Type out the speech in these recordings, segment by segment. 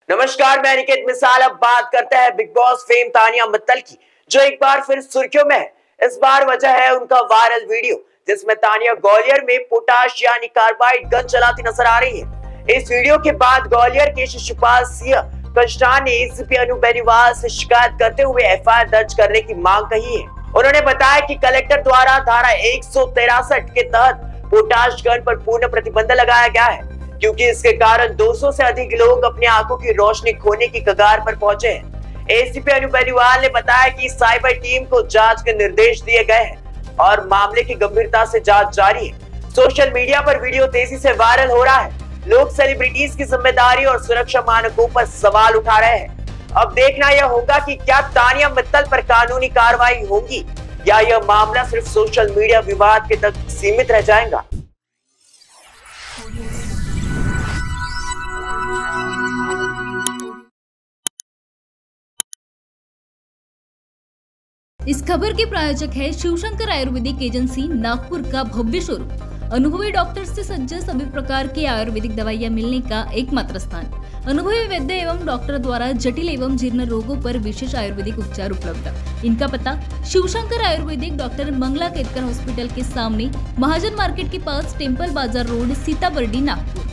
नमस्कार, मैं अनिकेत मिसाल। अब बात करते हैं big boss fame Tania Mittal की, जो एक बार फिर सुर्खियों में है। इस बार वजह है उनका वायरल वीडियो, जिसमें तानिया ग्वालियर में पोटाश यानी कार्बाइड गन चलाती नजर आ रही है। इस वीडियो के बाद ग्वालियर के शिशुपाल सिंह कंषान ने एसीपी अनु बेनीवाल से शिकायत करते हुए एफआईआर दर्ज करने की मांग कही है। उन्होंने बताया कि कलेक्टर द्वारा धारा 163 के तहत पोटाश गन पर पूर्ण प्रतिबंध लगाया गया है, क्योंकि इसके कारण 200 से अधिक लोग अपनी आंखों की रोशनी खोने की कगार पर पहुंचे हैं। एसीपी अनु बेनीवाल ने बताया कि साइबर टीम को जांच के निर्देश दिए गए हैं और मामले की गंभीरता से जांच जारी है। सोशल मीडिया पर वीडियो तेजी से वायरल हो रहा है। लोग सेलिब्रिटीज की जिम्मेदारी और सुरक्षा मानकों पर सवाल उठा रहे हैं। अब देखना यह होगा कि क्या तानिया मित्तल पर कानूनी कार्रवाई होगी या यह मामला सिर्फ सोशल मीडिया विवाद के तक सीमित रह जाएगा। इस खबर के प्रायोजक है शिवशंकर आयुर्वेदिक एजेंसी नागपुर का भव्य शोरूम। अनुभवी डॉक्टर से सज्ज सभी प्रकार की आयुर्वेदिक दवाइयां मिलने का एकमात्र स्थान। अनुभवी वैद्य एवं डॉक्टर द्वारा जटिल एवं जीर्ण रोगों पर विशेष आयुर्वेदिक उपचार उपलब्ध। इनका पता शिवशंकर आयुर्वेदिक डॉक्टर मंगला केतकर हॉस्पिटल के सामने, महाजन मार्केट के पास, टेम्पल बाजार रोड, सीताबर्डी, नागपुर।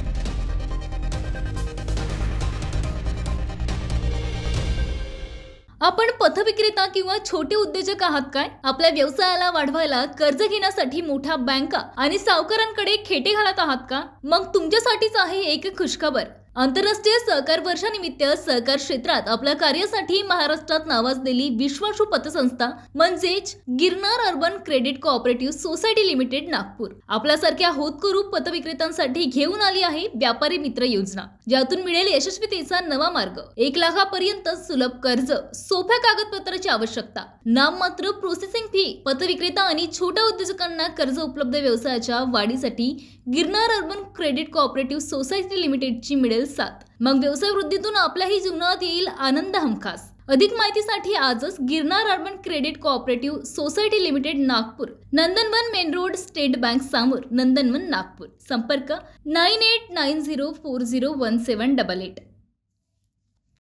आपण पथविक्रेता किंवा छोटे उद्योजक आहात काय? आपल्या व्यवसायाला वाढवायला कर्ज घेण्यासाठी मोठ्या बँका आणि सावकारांकडे खेटे घालत आहात का? मग तुमच्यासाठीच आहे एक खुशखबर। आंतरराष्ट्रीय सहकार वर्षानिमित्त सहकार क्षेत्रात आपल्या कार्यासाठी महाराष्ट्रात नावाजलेली विश्वासू पतसंस्था म्हणजेच Girnar urban credit cooperative society limited Nagpur आपल्यासारख्या होतकरू पतविक्रेत्यांसाठी घेऊन आली आहे व्यापारी मित्र योजना, ज्यातून मिळेल यशस्वीतेचा नवा मार्ग। 1 लाखापर्यंत सुलभ कर्ज, सोप्या कागदपत्राची आवश्यकता, नाममात्र प्रोसेसिंग फी, पतविक्रेता आणि छोट्या उद्योजकांना कर्ज उपलब्ध व्यवसायाच्या वाढीसाठी Girnar urban credit cooperative society लिमिटेडची मिळेल साथ। मग व्यवसाय वृद्धीतून आपल्याही जीवनात येईल आनंद हमखास। अधिक माहितीसाठी आजच Girnar urban credit cooperative society limited Nagpur, Nandanvan main road, state bank समोर, नंदनवन नागपूर। संपर्क 9890401788।